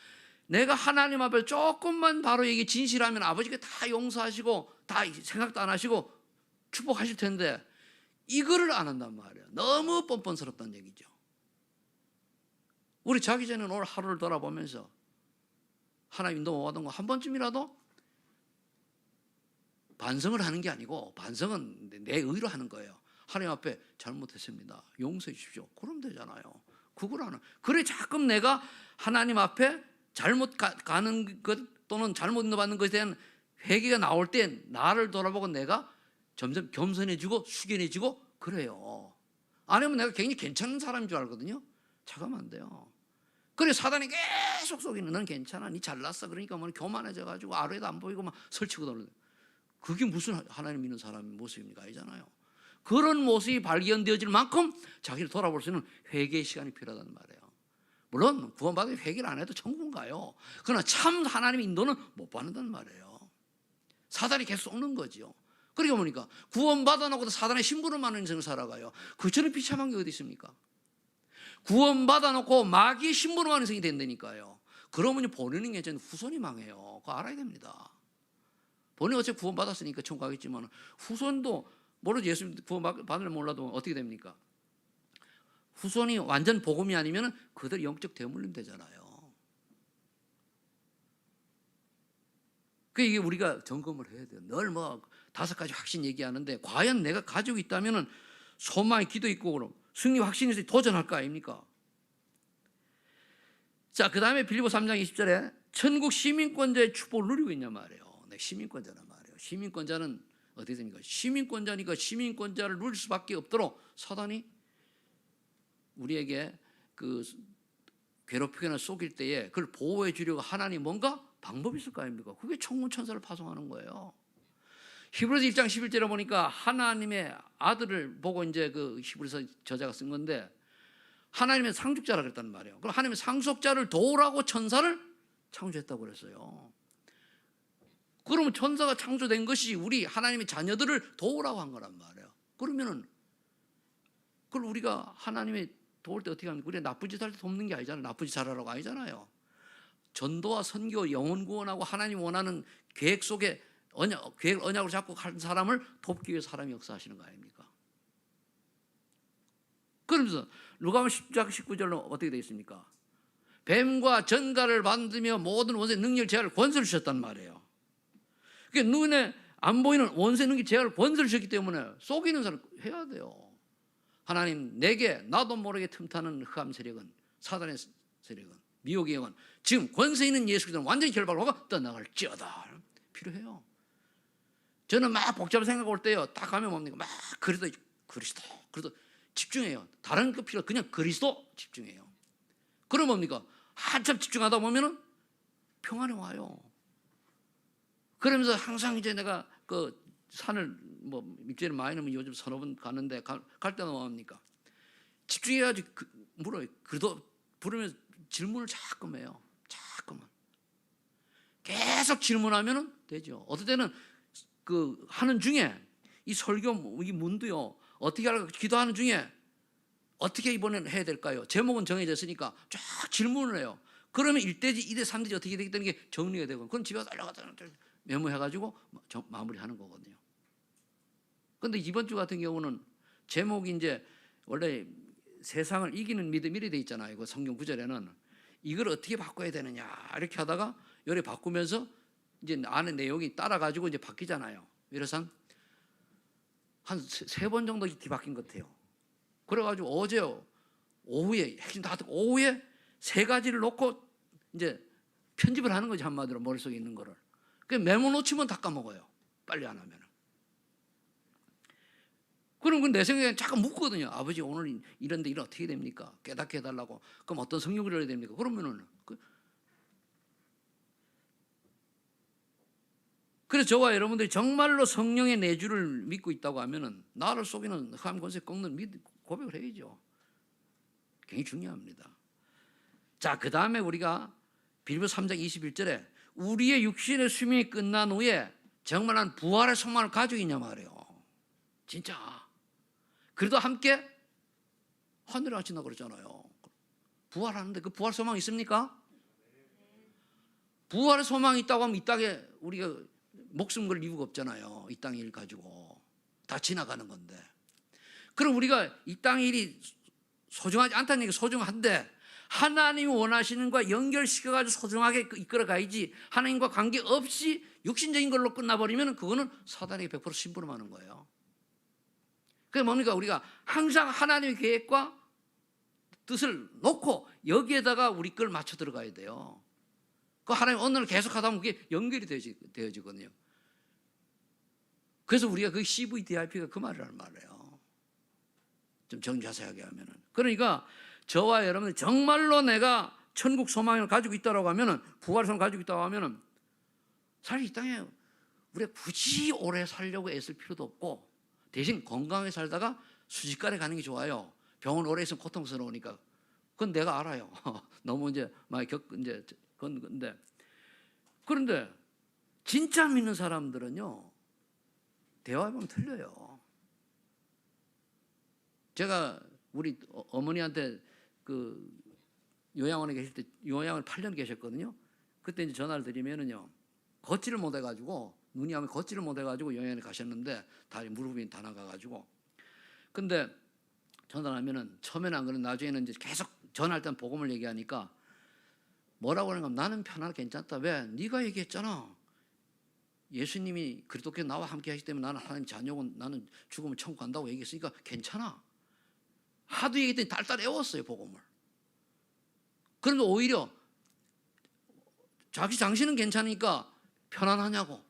내가 하나님 앞에 조금만 바로 얘기 진실하면 아버지께 다 용서하시고 다 생각도 안 하시고 축복하실 텐데 이거를 안 한단 말이에요. 너무 뻔뻔스럽다는 얘기죠. 우리 자기 전에 오늘 하루를 돌아보면서 하나님 인도 못 받은 거 한 번쯤이라도 반성을 하는 게 아니고, 반성은 내 의로 하는 거예요. 하나님 앞에 잘못했습니다, 용서해 주십시오. 그러면 되잖아요. 그걸 하는. 그래 자꾸 내가 하나님 앞에 잘못 가는 것 또는 잘못 받는 것에 대한 회개가 나올 때 나를 돌아보고 내가 점점 겸손해지고 숙연해지고 그래요. 아니면 내가 굉장히 괜찮은 사람인 줄 알거든요. 잠깐만 안 돼요. 그래 사단이 계속 속이는, 넌 괜찮아, 니 잘났어, 그러니까 뭐 교만해져가지고 아래도 안 보이고 막 설치고 그러는. 그게 무슨 하나님 믿는 사람의 모습입니까? 아니잖아요. 그런 모습이 발견되어질 만큼 자기를 돌아볼 수 있는 회개의 시간이 필요하단 말이에요. 물론 구원받아 회개를 안 해도 천국은 가요. 그러나 참 하나님의 인도는 못 받는단 말이에요. 사단이 계속 쏘는 거죠. 그러니까 보니까 구원받아 놓고도 사단의 심부름 하는 인생을 살아가요. 그처럼 비참한 게 어디 있습니까? 구원받아 놓고 마귀의 심부름 하는 인생이 된다니까요. 그러면 본인은 괜찮은 후손이 망해요. 그거 알아야 됩니다. 본인이 어차피 구원받았으니까 천국 가겠지만 후손도 모르지, 예수 구원받을 몰라도 어떻게 됩니까? 후손이 완전 복음이 아니면 그들 영적 대물림 되잖아요. 그게 우리가 점검을 해야 돼요. 늘 뭐 5가지 확신 얘기하는데 과연 내가 가지고 있다면 소망이 기도 있고 그럼 승리 확신에서 도전할 거 아닙니까? 자, 그 다음에 빌립보 3장 20절에 천국 시민권자의 축복을 누리고 있냐 말이에요. 네, 시민권자란 말이에요. 시민권자는 어떻게 됩니까? 시민권자니까 시민권자를 누릴 수밖에 없도록 사단이 우리에게 그 괴롭히거나 속일 때에 그걸 보호해 주려고 하나님 뭔가 방법이 있을 거 아닙니까? 그게 천군 천사를 파송하는 거예요. 히브리서 1장 11절에 보니까 하나님의 아들을 보고 이제 그 히브리서 저자가 쓴 건데 하나님의 상속자라 그랬단 말이에요. 그럼 하나님의 상속자를 도우라고 천사를 창조했다고 그랬어요. 그러면 천사가 창조된 것이 우리 하나님의 자녀들을 도우라고 한 거란 말이에요. 그러면은 그걸 우리가 하나님의 도울 때 어떻게 합니까? 우리가 나쁜 짓 할 때 돕는 게 아니잖아요. 나쁜 짓 잘하라고 아니잖아요. 전도와 선교, 영혼 구원하고 하나님 원하는 계획 속에 언약으로 잡고 간 사람을 돕기 위해 사람이 역사하시는 거 아닙니까? 그러면서 누가복음 10장 19절로 어떻게 되어 있습니까? 뱀과 전갈을 만들며 모든 원수의 능력을 제할 권세를 주셨단 말이에요. 그러니까 눈에 안 보이는 원수의 능력을 제할 권세를 주셨기 때문에 속이는 사람 해야 돼요. 하나님, 내게 나도 모르게 틈타는 흑암 세력은, 사단의 세력은, 미혹의 영은 지금 권세 있는 예수 그리스도는 완전히 결박을 하고 떠나갈지어다. 필요해요. 저는 막 복잡한 생각 올 때요, 딱 가면 뭡니까? 막 그리스도 집중해요. 다른 거 필요, 그냥 그리스도 집중해요. 그럼 뭡니까? 한참 집중하다 보면은 평안이 와요. 그러면서 항상 이제 내가 그 산을 뭐 입질을 많이 넣으면 요즘 서너 번 가는데 갈 때는 뭡니까? 집중해가지고 물어요. 그래도 부르면 질문을 자꾸만 해요. 자꾸만. 계속 질문하면 되죠. 어떨 때는 그 하는 중에 이 설교 이 문도요, 어떻게 하려고 기도하는 중에 어떻게 이번에는 해야 될까요? 제목은 정해졌으니까 쫙 질문을 해요. 그러면 1대지, 2대, 3대지 어떻게 되기 때문에 이게 정리가 되고, 그럼 집에 가서 달려가다 메모해가지고 마무리하는 거거든요. 그런데 이번 주 같은 경우는 제목이 이제 원래 세상을 이기는 믿음 이래 돼 있잖아요. 그 성경 구절에는 이걸 어떻게 바꿔야 되느냐 이렇게 하다가 요래 바꾸면서 이제 안에 내용이 따라가지고 이제 바뀌잖아요. 그래서 한 세 번 정도 뒤바뀐 것 같아요. 그래가지고 어제 오후에 핵심 다 듣고 오후에 세 가지를 놓고 이제 편집을 하는 거지, 한마디로 머릿속에 있는 거를. 그 메모 놓치면 다 까먹어요. 빨리 안 하면. 그럼 내 생각에 잠깐 묻거든요. 아버지 오늘 이런데 일 어떻게 됩니까? 깨닫게 해달라고. 그럼 어떤 성경을 읽어야 됩니까? 그러면은 그래서 저와 여러분들이 정말로 성령의 내주를 믿고 있다고 하면은 나를 속이는 흑암 권세 꺾는 고백을 해야죠. 굉장히 중요합니다. 자, 그 다음에 우리가 빌립보서 3장 21절에 우리의 육신의 수명이 끝난 후에 정말한 부활의 소망을 가지고 있냐 말이에요. 진짜. 그래도 함께 하늘에 가신다 그러잖아요. 부활하는데 그 부활 소망 있습니까? 부활의 소망이 있다고 하면 이 땅에 우리가 목숨 걸 이유가 없잖아요. 이 땅의 일 가지고 다 지나가는 건데. 그럼 우리가 이 땅의 일이 소중하지 않다는 얘기가 소중한데 하나님이 원하시는 것과 연결시켜가지고 소중하게 이끌어 가야지, 하나님과 관계없이 육신적인 걸로 끝나버리면 그거는 사단에게 100% 심부름하는 거예요. 그게 뭡니까? 우리가 항상 하나님의 계획과 뜻을 놓고 여기에다가 우리 걸 맞춰 들어가야 돼요. 그 하나님 어느 날 계속 하다 보면 그게 연결이 되어지거든요. 그래서 우리가 그 CVDIP가 그 말이라는 말이에요. 좀 정자세하게 하면은. 그러니까 저와 여러분 정말로 내가 천국 소망을 가지고 있다고 하면은, 부활의 소망을 가지고 있다고 하면은 사실 이 땅에 우리가 굳이 오래 살려고 애쓸 필요도 없고 대신 건강하게 살다가 수직가에 가는 게 좋아요. 병원 오래 있으면 고통스러우니까. 그건 내가 알아요. 너무 이제 많이 건데. 그런데 진짜 믿는 사람들은요, 대화해보면 틀려요. 제가 우리 어머니한테 그 요양원에 계실 때 요양을 8년 계셨거든요. 그때 이제 전화를 드리면은요, 걷지를 못해가지고, 눈이 하면 걷지를 못해가지고 요양원에 가셨는데 다리 무릎이 다 나가가지고. 근데 전화를 하면은 처음에는 안 그런, 나중에는 이제 계속 전화할 땐 복음을 얘기하니까 뭐라고 하는가 하면 나는 편하게 괜찮다. 왜? 네가 얘기했잖아. 예수님이 그리스도께서 나와 함께 하시기 때문에 나는 하나님 자녀고 나는 죽으면 천국 간다고 얘기했으니까 괜찮아. 하도 얘기했더니 달달 애웠어요, 복음을. 그런데 오히려 당신은 괜찮으니까 편안하냐고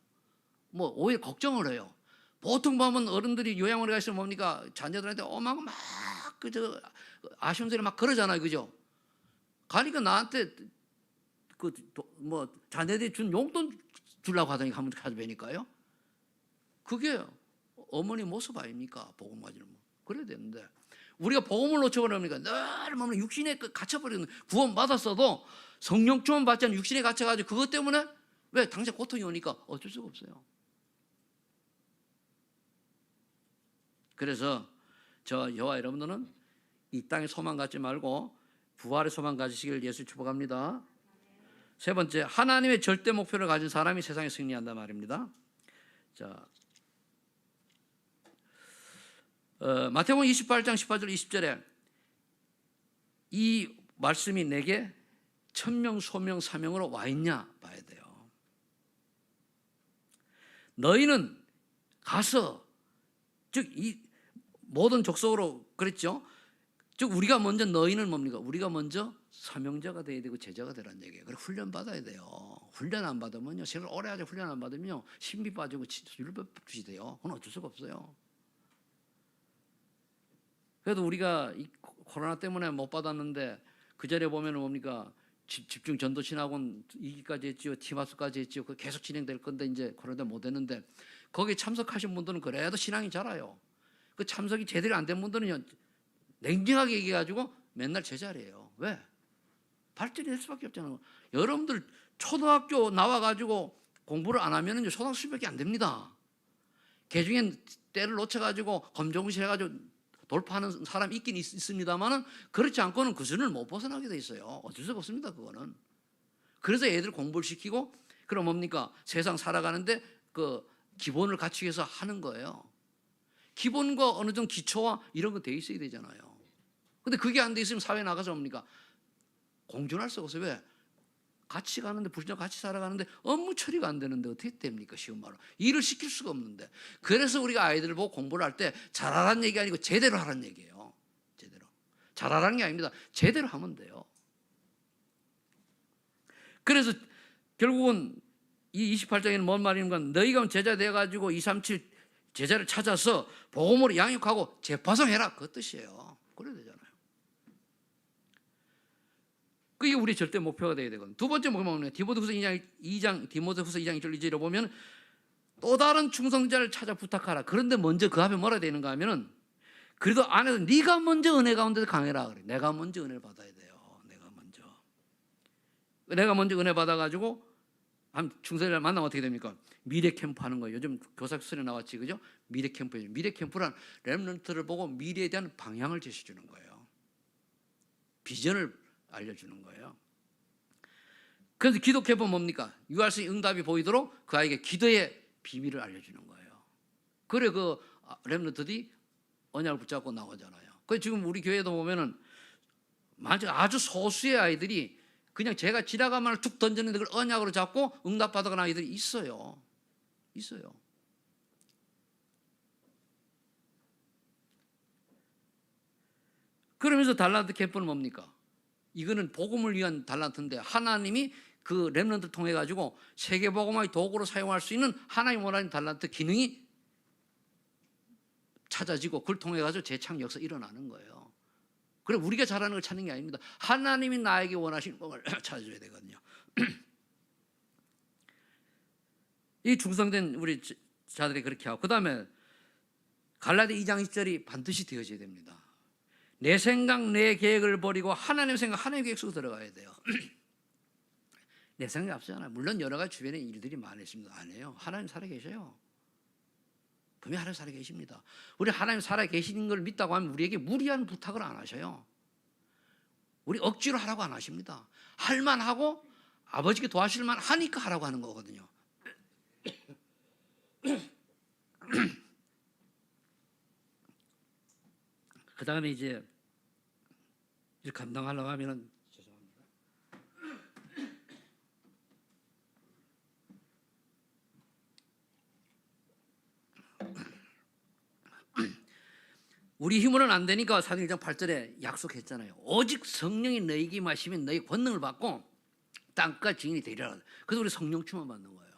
뭐 오히려 걱정을 해요. 보통 보면 어른들이 요양원에 가시면 뭡니까? 자녀들한테 막 그저 아쉬운 소리 막 그러잖아요, 그죠? 가니까 나한테 뭐 자녀들이 준 용돈 주려고 하더니 한번 가져뵈니까요. 그게 어머니 모습 아닙니까? 복음 가지는 뭐 그래야 되는데 우리가 복음을 놓쳐버리니까 늘 뭐 육신에 갇혀버리는, 구원 받았어도 성령 충만 받지 않은 육신에 갇혀가지고 그것 때문에 왜 당장 고통이 오니까 어쩔 수가 없어요. 그래서 저와 여러분들은 이 땅의 소망 갖지 말고 부활의 소망 가지시길 예수 축복합니다. 세 번째, 하나님의 절대 목표를 가진 사람이 세상에 승리한다 말입니다. 자, 마태복음 28장 18절 20절에 이 말씀이 내게 천명 소명 사명으로 와 있냐 봐야 돼요. 너희는 가서, 즉 이 모든 족속으로 그랬죠. 즉 우리가 먼저, 너희는 뭡니까? 우리가 먼저 사명자가 돼야 되고 제자가 되라는 얘기예요. 그래 훈련 받아야 돼요. 훈련 안 받으면요, 생을 오래 하자 훈련 안 받으면요, 신비 빠지고 율법주의 돼요. 그건 어쩔 수가 없어요. 그래도 우리가 이 코로나 때문에 못 받았는데 그 자리에 보면 뭡니까? 집중 전도 신학원 2기까지 했지요, 티마스까지 했지요. 그 계속 진행될 건데 이제 코로나 때문에 못 했는데 거기 참석하신 분들은 그래도 신앙이 자라요. 그 참석이 제대로 안 된 분들은요, 냉정하게 얘기해가지고 맨날 제자리예요. 왜? 발전이 될 수밖에 없잖아요. 여러분들 초등학교 나와가지고 공부를 안 하면은 초등학교 수준밖에 안 됩니다. 개중엔 때를 놓쳐가지고 검정고시 해가지고 돌파하는 사람 있긴 있습니다만은 그렇지 않고는 그 수준을 못 벗어나게 돼 있어요. 어쩔 수가 없습니다, 그거는. 그래서 애들 공부를 시키고 그럼 뭡니까? 세상 살아가는데 그 기본을 갖추기 위해서 하는 거예요. 기본과 어느 정도 기초와 이런 거 돼 있어야 되잖아요. 근데 그게 안 돼 있으면 사회 나가서 뭡니까? 공존할 수가 없어요. 왜? 같이 가는데 부부랑 같이 살아가는데 업무 처리가 안 되는데 어떻게 됩니까? 쉬운 말로 일을 시킬 수가 없는데. 그래서 우리가 아이들을 보고 공부를 할 때 잘하라는 얘기 아니고 제대로 하라는 얘기예요. 제대로. 잘하라는 게 아닙니다. 제대로 하면 돼요. 그래서 결국은 이 28장에는 뭔 말인가? 너희가 제자 되어가지고 237 제자를 찾아서 복음으로 양육하고 재파송해라, 그 뜻이에요. 그래야 되잖아요. 그게 우리 절대 목표가 돼야 되거든요. 두 번째 뭐냐면 디모데후서 2장 디모데후서 2장 1절 2절에 보면 또 다른 충성자를 찾아 부탁하라. 그런데 먼저 그 앞에 뭐라 되는가 하면은 그래도 안에서 네가 먼저 은혜 가운데서 강해라 그래. 내가 먼저 은혜를 받아야 돼요. 내가 먼저 은혜 받아가지고 한 충성자를 만나면 어떻게 됩니까? 미래 캠프 하는 거예요. 요즘 교사 수련회 나왔지, 그죠? 미래 캠프예요. 미래 캠프란 렘넌트를 보고 미래에 대한 방향을 제시해 주는 거예요. 비전을 알려주는 거예요. 그래서 기도 캠프는 뭡니까? 유할 수 있는 응답이 보이도록 그 아이에게 기도의 비밀을 알려주는 거예요. 그래 그 렘넌트들이 언약을 붙잡고 나오잖아요. 그 지금 우리 교회도 보면은 아주 소수의 아이들이 그냥 제가 지나가면 툭 던졌는데 그걸 언약으로 잡고 응답받아가는 아이들이 있어요. 그러면서 달란트 캠프는 뭡니까? 이거는 복음을 위한 달란트인데 하나님이 그 렘넌트를 통해 가지고 세계 복음의 도구로 사용할 수 있는 하나님 원하는 달란트 기능이 찾아지고 그걸 통해 가지고 재창 역사 일어나는 거예요. 그래 우리가 잘하는 걸 찾는 게 아닙니다. 하나님이 나에게 원하시는 복을 찾아줘야 되거든요. 이 충성된 우리 자들이 그렇게 하고, 그 다음에 갈라디 2장 10절이 반드시 되어져야 됩니다. 내 생각 내 계획을 버리고 하나님 생각 하나님 계획 속으로 들어가야 돼요. 내 생각이 앞서잖아요. 물론 여러 가지 주변에 일들이 많으십니다. 아니에요. 하나님 살아 계셔요. 분명히 하나님 살아 계십니다. 우리 하나님 살아 계시는 걸 믿다고 하면 우리에게 무리한 부탁을 안 하셔요. 우리 억지로 하라고 안 하십니다. 할만하고 아버지께 도와주실 만 하니까 하라고 하는 거거든요. 그 다음에 이제 감당하려고 하면은 죄송합니다. 우리 힘으로는 안 되니까 사도행전 1장 8절에 약속했잖아요. 오직 성령이 너희에게 임하시면 너희 권능을 받고 땅끝 증인이 되리라. 그래서 우리 성령 충만 받는 거예요.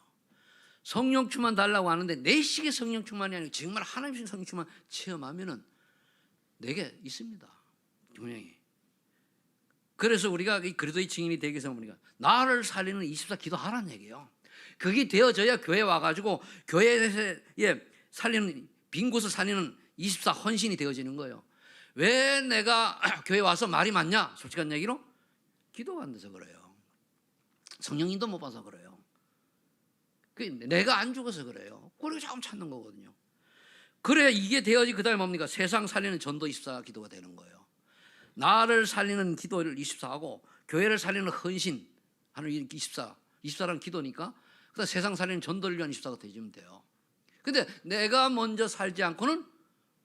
성령 충만 달라고 하는데 내 식의 성령 충만이 아니고 정말 하나님의 성령 충만 체험하면은 내게 있습니다. 분명히. 그래서 우리가 그리스도의 증인이 되기 위해서 우리가 나를 살리는 24 기도하라는 얘기예요. 그게 되어져야 교회 와가지고 교회에 살리는 빈 곳을 살리는 24 헌신이 되어지는 거예요. 왜 내가 교회 와서 말이 많냐? 솔직한 얘기로 기도가 안 돼서 그래요. 성령님도 못 봐서 그래요. 내가 안 죽어서 그래요. 그리고 자꾸 찾는 거거든요. 그래야 이게 되어지 그 다음에 뭡니까? 세상 살리는 전도 24 기도가 되는 거예요. 나를 살리는 기도를 24하고 교회를 살리는 헌신 하는 24라는 기도니까 그다음 세상 살리는 전도를 위한 24가 되시면 돼요. 근데 내가 먼저 살지 않고는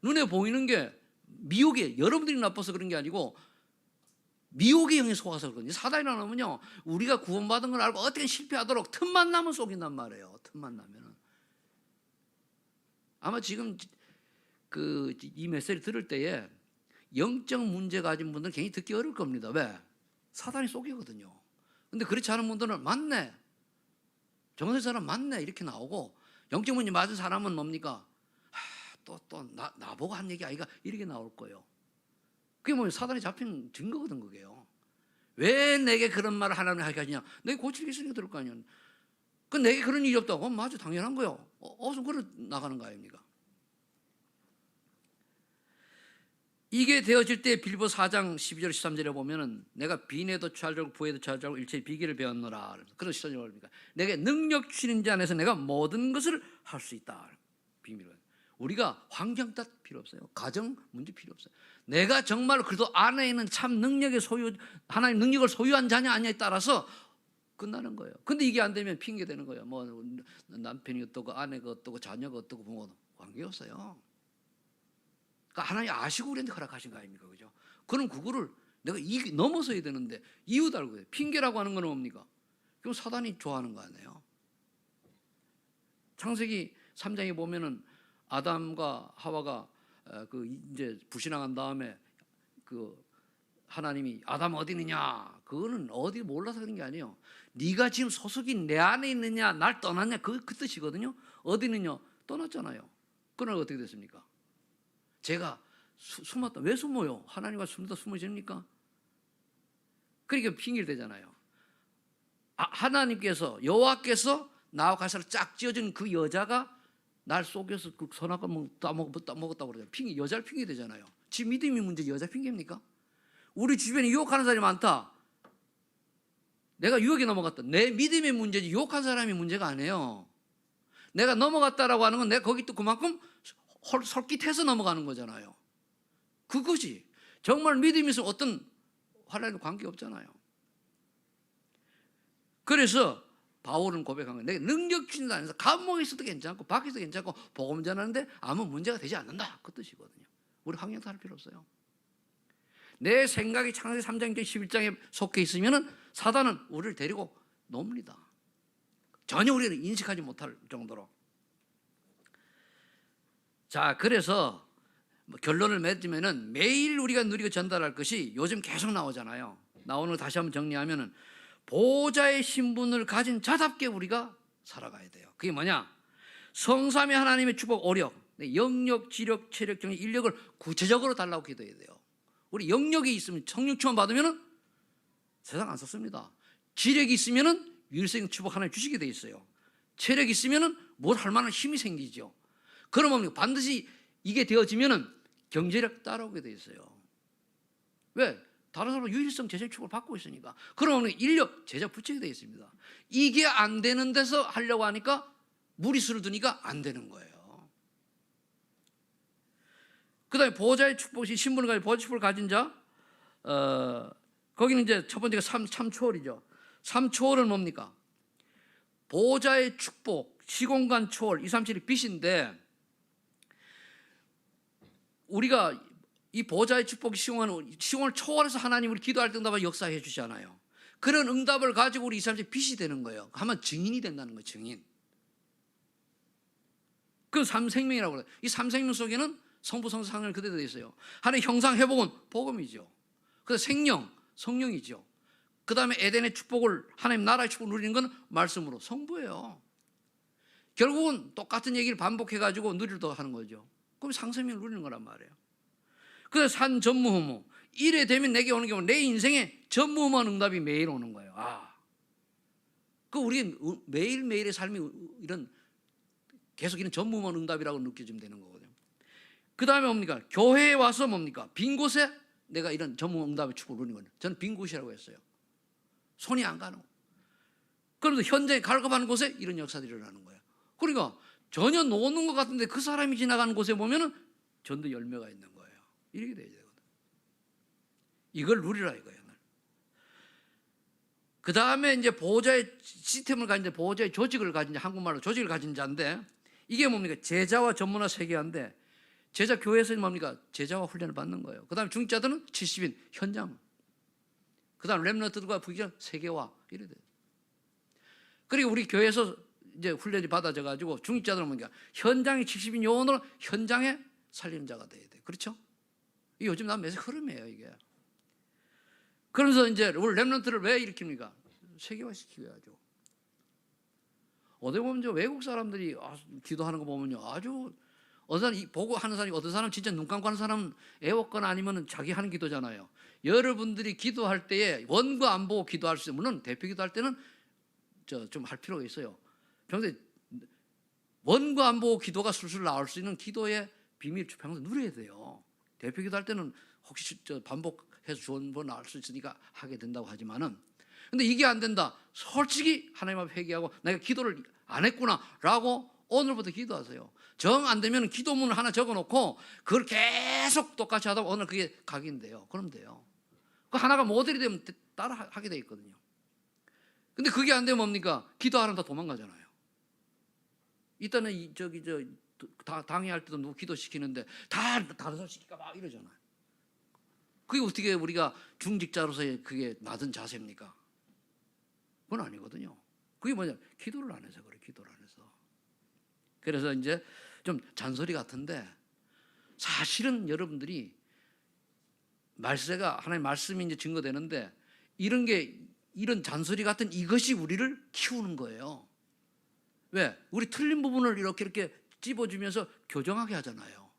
눈에 보이는 게 미혹이, 여러분들이 나빠서 그런 게 아니고 미혹의 영에 속아서 그러거든요. 사단이라 하면요, 우리가 구원받은 걸 알고 어떻게 실패하도록 틈만 나면 속인단 말이에요. 틈만 나면은. 아마 지금 이 메시지를 들을 때에 영적 문제 가진 분들은 굉장히 듣기 어려울 겁니다. 왜? 사단이 속이거든요. 근데 그렇지 않은 분들은 맞네. 정상인 사람 맞네 이렇게 나오고, 영적 문제 맞은 사람은 뭡니까? 또 나보고 한 얘기 아이가 이렇게 나올 거예요. 그게 뭐 사단이 잡힌 증거거든 그게요. 왜 내게 그런 말을 하나님 하게 하냐? 내게 고칠 게 있으니까 들을 거 아니야. 그 내게 그런 일이 없다고? 맞아, 당연한 거요. 어서 그러 나가는 거 아닙니까? 이게 되어질 때 빌보 4장 12절 13절에 보면은 내가 빈에도 취하고 부에도 취하고 일체의 비결을 배웠노라. 그런 시선이 뭡니까? 내게 능력 주시는 자 안에서 내가 모든 것을 할 수 있다. 비밀은 우리가 환경 탓 필요 없어요. 가정 문제 필요 없어요. 내가 정말 그래도 안에 있는 참 능력의 소유, 하나님 능력을 소유한 자냐 아니냐에 따라서 끝나는 거예요. 근데 이게 안 되면 핑계 되는 거예요. 뭐 남편이 어떠고 아내가 어떠고 자녀가 어떠고 부모가 관계 없어요. 그러니까 하나님 아시고 우리한테 허락하신 거 아닙니까? 그죠? 그럼 그거를 내가 넘어서야 되는데 이유 달고 해요. 핑계라고 하는 건 뭡니까? 그럼 사단이 좋아하는 거 아니에요? 창세기 3장에 보면은 아담과 하와가 그 이제 불신앙한 다음에 그 하나님이 아담 어디 있느냐? 그거는 어디 몰라서 그런 게 아니에요. 네가 지금 소속이 내 안에 있느냐, 날 떠났냐, 그 뜻이거든요. 어디 있느냐? 떠났잖아요. 그러나 어떻게 됐습니까? 제가 숨었다. 왜 숨어요? 하나님과 숨어집니까? 그러니까 핑계를 대잖아요. 하나님께서 여호와께서 나와 가사를 짝 지어준 그 여자가 날 속여서 그 선악을 따먹었다고 그러잖아요. 핑계, 여자를 핑계 대잖아요. 지 믿음이 문제 여자 핑계입니까? 우리 주변에 유혹하는 사람이 많다. 내가 유혹에 넘어갔다. 내 믿음의 문제지 유혹한 사람이 문제가 아니에요. 내가 넘어갔다라고 하는 건 내가 거기 또 그만큼 솔깃해서 넘어가는 거잖아요. 그거지. 정말 믿음이 있으면 어떤 환란과 관계 없잖아요. 그래서 바울은 고백한 거예요. 내가 능력 주신다 안에서 감옥에 있어도 괜찮고 밖에서 괜찮고 복음 전하는데 아무 문제가 되지 않는다. 그 뜻이거든요. 우리 환경 탓할 필요 없어요. 내 생각이 창세기 3장 11장에 속해 있으면 사단은 우리를 데리고 놉니다. 전혀 우리는 인식하지 못할 정도로. 자, 그래서 결론을 맺으면은 매일 우리가 누리고 전달할 것이 요즘 계속 나오잖아요. 나오는 거 다시 한번 정리하면은 보호자의 신분을 가진 자답게 우리가 살아가야 돼요. 그게 뭐냐? 성삼위 하나님의 축복, 오력, 영력, 지력, 체력, 정력, 인력을 구체적으로 달라고 기도해야 돼요. 우리 영력이 있으면 성령 충만 받으면은 세상 안 썼습니다. 지력이 있으면은 유일성 축복 하나님 주시게 돼 있어요. 체력이 있으면은 뭘 할 만한 힘이 생기죠. 그러면 반드시 이게 되어지면은 경제력 따라오게 돼 있어요. 왜? 다른 사람은 유일성 제자 축복을 받고 있으니까. 그러면 인력 제자 붙이게 돼 있습니다. 이게 안 되는 데서 하려고 하니까 무리수를 두니까 안 되는 거예요. 그 다음에 보호자의 축복이 신분을 가진 보호자 축복을 가진 자, 거기는 이제 첫 번째가 참초월이죠. 참초월은 뭡니까? 보호자의 축복, 시공간 초월, 2, 3, 7이 빛인데 우리가 이 보호자의 축복이 시공을 초월해서 하나님 우리 기도할 때 응답을 역사해 주잖아요. 그런 응답을 가지고 우리 2, 3, 7 빛이 되는 거예요. 하면 증인이 된다는 거예요. 증인. 그 삼생명이라고 그래요. 이 삼생명 속에는 성부, 성자, 성령 그대로 되어 있어요. 하나님의 형상 회복은 복음이죠. 그래서 생명, 성령이죠. 그 다음에 에덴의 축복을 하나님 나라의 축복을 누리는 건 말씀으로 성부예요. 결국은 똑같은 얘기를 반복해가지고 누리도록 하는 거죠. 그럼 상생명을 누리는 거란 말이에요. 그래서 산전무후무 이래 되면 내게 오는 경우 내 인생에 전무후무한 응답이 매일 오는 거예요. 그 우리 매일매일의 삶이 이런 계속 이런 전무후무한 응답이라고 느껴지면 되는 거거든요. 그 다음에 뭡니까? 교회에 와서 뭡니까? 빈 곳에 내가 이런 전무후무한 응답의 축복을 누리는 거예요. 저는 빈 곳이라고 했어요. 손이 안 가는. 그러면서 현장에 갈급하는 곳에 이런 역사들이 일어나는 거예요. 그러니까 전혀 노는 것 같은데 그 사람이 지나가는 곳에 보면은 전도 열매가 있는 거예요. 이렇게 돼야 되거든. 이걸 누리라 이거예요. 그 다음에 이제 보호자의 시스템을 가진 자, 보호자의 조직을 가진 자, 한국말로 조직을 가진 자인데 이게 뭡니까? 제자와 전문화 세계화인데 제자 교회에서 뭡니까? 제자와 훈련을 받는 거예요. 그 다음에 중직자들은 70인 현장. 그 다음 렘넌트들과 부기전 세계화 이래 돼요. 그리고 우리 교회에서 이제 훈련이 받아져 가지고 중직자들은 뭡니까? 현장의 70인 요원으로 현장에 살리는 자가 돼야 돼. 그렇죠? 이 요즘 난 매세 흐름이에요 이게. 그러면서 이제 우리 렘넌트를 왜 일으킵니까? 세계화 시키게 하죠. 어디 보면 이제 외국 사람들이 기도하는 거 보면요, 아주 어떤 사람 보고 하는 사람이, 어떤 사람 진짜 눈 감고 하는 사람은 애웠거나 아니면 자기 하는 기도잖아요. 여러분들이 기도할 때에 원고 안 보고 기도할 수 있는, 물론 대표 기도할 때는 좀 할 필요가 있어요. 평소에 원고 안 보고 기도가 술술 나올 수 있는 기도의 비밀 평소에 누려야 돼요. 대표 기도할 때는 혹시 반복해서 좋은 거 나올 수 있으니까 하게 된다고 하지만은, 근데 이게 안 된다, 솔직히 하나님 앞에 회개하고 내가 기도를 안 했구나라고 오늘부터 기도하세요. 정 안 되면 기도문을 하나 적어놓고 그걸 계속 똑같이 하다 보면 오늘 그게 각인돼요. 그럼 돼요. 그 하나가 모델이 되면 따라 하게 돼 있거든요. 근데 그게 안 되면 뭡니까? 기도하러 다 도망가잖아요. 이때는 당회할 때도 누구 기도시키는데 다른 사람 시킬까 막 이러잖아요. 그게 어떻게 우리가 중직자로서의 그게 낮은 자세입니까? 그건 아니거든요. 그게 뭐냐? 기도를 안 해서 그래, 기도를 안 해서. 그래서 이제 좀 잔소리 같은데, 사실은 여러분들이 말세가 하나님 말씀이 이제 증거되는데, 이런 잔소리 같은 이것이 우리를 키우는 거예요. 왜? 우리 틀린 부분을 이렇게 찝어주면서 교정하게 하잖아요.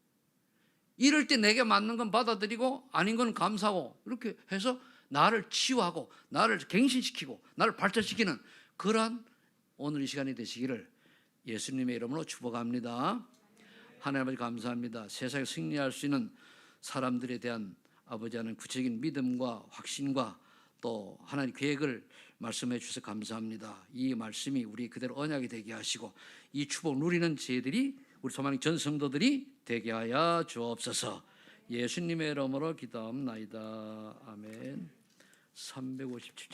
이럴 때 내게 맞는 건 받아들이고 아닌 건 감사하고, 이렇게 해서 나를 치유하고 나를 갱신시키고 나를 발전시키는 그러한 오늘 이 시간이 되시기를 예수님의 이름으로 축복합니다. 하나님 아버지 감사합니다. 세상에 승리할 수 있는 사람들에 대한 아버지 하나님 구체적인 믿음과 확신과 또 하나님 계획을 말씀해 주셔서 감사합니다. 이 말씀이 우리 그대로 언약이 되게 하시고 이 축복 누리는 저희들이, 우리 소망의 전 성도들이 되게 하여 주옵소서. 예수님의 이름으로 기도합나이다. 아멘. 357